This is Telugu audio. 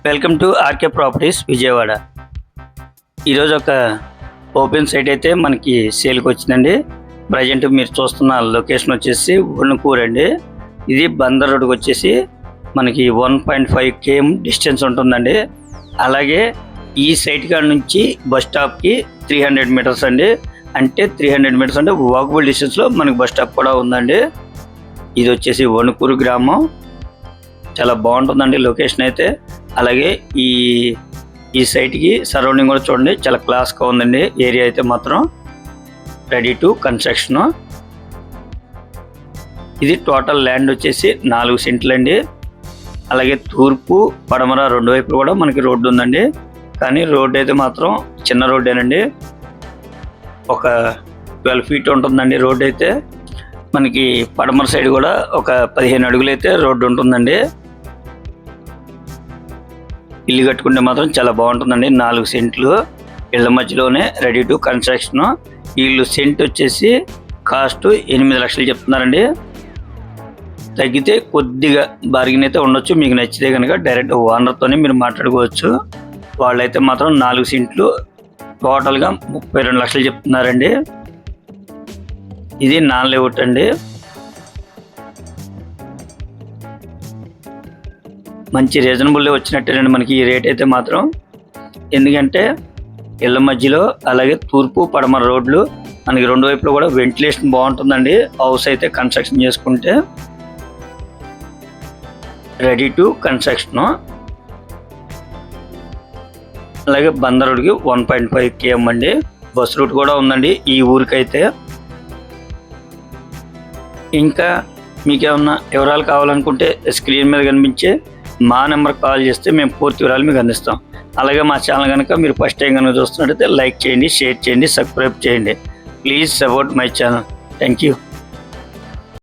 Welcome to RK properties Vijayawada. ఈరోజు ఒక ఓపెన్ సైట్ అయితే మనకి సేల్కి వచ్చిందండి. ప్రజెంట్ మీరు చూస్తున్న లొకేషన్ వచ్చేసి వణుకూరు అండి. ఇది బందర్ రోడ్కి వచ్చేసి మనకి 1.5 km డిస్టెన్స్ ఉంటుందండి. అలాగే ఈ సైట్ కాడ నుంచి బస్ స్టాప్కి 300 మీటర్స్ అండి. అంటే 300 మీటర్స్ అంటే వాకబుల్ డిస్టెన్స్లో మనకి బస్ స్టాప్ కూడా ఉందండి. ఇది వచ్చేసి వణుకూరు గ్రామం. చాలా బాగుంటుందండి లొకేషన్ అయితే. అలాగే ఈ సైట్కి సరౌండింగ్ కూడా చూడండి, చాలా క్లాస్గా ఉందండి. ఏరియా అయితే మాత్రం రెడీ టు కన్స్ట్రక్షన్. ఇది టోటల్ ల్యాండ్ వచ్చేసి 4 సెంట్లు అండి. అలాగే తూర్పు పడమర రెండు వైపులు కూడా మనకి రోడ్డు ఉందండి. కానీ రోడ్డు అయితే మాత్రం చిన్న రోడ్డేనండి. ఒక 12 ఫీట్ ఉంటుందండి రోడ్డు అయితే. మనకి పడమర సైడ్ కూడా ఒక 15 అడుగులు అయితే రోడ్డు ఉంటుందండి. ఇల్లు కట్టుకుంటే మాత్రం చాలా బాగుంటుందండి. 4 సెంట్లు ఇళ్ళ మధ్యలోనే రెడీ టు కన్స్ట్రక్షన్. వీళ్ళు సెంట్ వచ్చేసి కాస్ట్ 8 లక్షలు చెప్తున్నారండి. తగ్గితే కొద్దిగా బార్గెన్ అయితే ఉండొచ్చు. మీకు నచ్చితే కనుక డైరెక్ట్ ఓనర్తోనే మీరు మాట్లాడుకోవచ్చు. వాళ్ళైతే మాత్రం 4 సెంట్లు టోటల్గా 32 లక్షలు చెప్తున్నారండి. ఇది నాన్ లేఅవుట్ అండి. మంచి రీజనబుల్ వచ్చినట్టేనండి మనకి ఈ రేట్ అయితే మాత్రం. ఎందుకంటే ఇళ్ళ మధ్యలో అలాగే తూర్పు పడమర రోడ్లు మనకి రెండు వైపులో కూడా వెంటిలేషన్ బాగుంటుందండి. హౌస్ అయితే కన్స్ట్రక్షన్ చేసుకుంటే రెడీ టు కన్స్ట్రక్షన్. అలాగే బందర్ రోడ్కి 1.5 km అండి. బస్ రూట్ కూడా ఉందండి ఈ ఊరికైతే. ఇంకా మీకేమన్నా వివరాలు కావాలనుకుంటే స్క్రీన్ మీద కనిపించే మా నెంబర్కి కాల్ చేస్తే మేము పూర్తి వివరాలు మీకు అందిస్తాం. అలాగే మా ఛానల్ కనుక మీరు ఫస్ట్ టైం కనుక చూస్తున్నట్టయితే లైక్ చేయండి, షేర్ చేయండి, సబ్స్క్రైబ్ చేయండి. Please support my channel. Thank you.